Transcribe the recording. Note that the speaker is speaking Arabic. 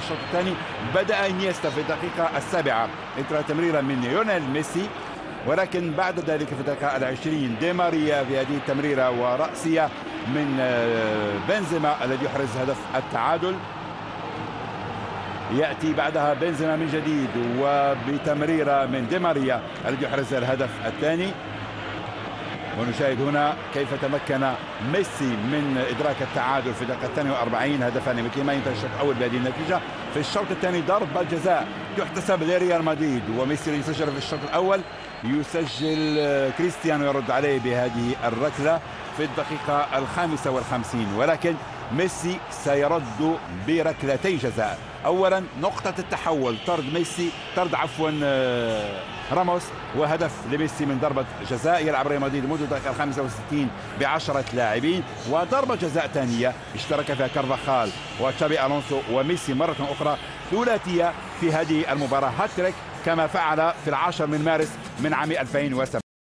الشوط الثاني. بدأ انيستا في الدقيقة السابعة إثر تمريرة من ليونيل ميسي، ولكن بعد ذلك في الدقيقة العشرين دي ماريا في هذه التمريرة ورأسية من بنزيما الذي يحرز هدف التعادل. يأتي بعدها بنزيما من جديد وبتمريرة من دي ماريا الذي يحرز الهدف الثاني. ونشاهد هنا كيف تمكن ميسي من إدراك التعادل في الدقيقة 42. هدفان مثل ما ينتهي الشوط الأول بهذه النتيجة. في الشوط الثاني ضربة جزاء تحتسب لريال مدريد، وميسي يسجل في الشوط الأول، يسجل كريستيانو يرد عليه بهذه الركلة في الدقيقة 55. ولكن ميسي سيرد بركلتي جزاء. أولا نقطة التحول، طرد راموس، وهدف لميسي من ضربة جزاء. يلعب ريال مدريد منذ الدقيقة 65 ب10 لاعبين، وضربة جزاء ثانية اشترك فيها كارفاخال وتشابي ألونسو وميسي مرة أخرى، ثلاثية في هذه المباراة، هاتريك كما فعل في 10 من مارس من عام 2007.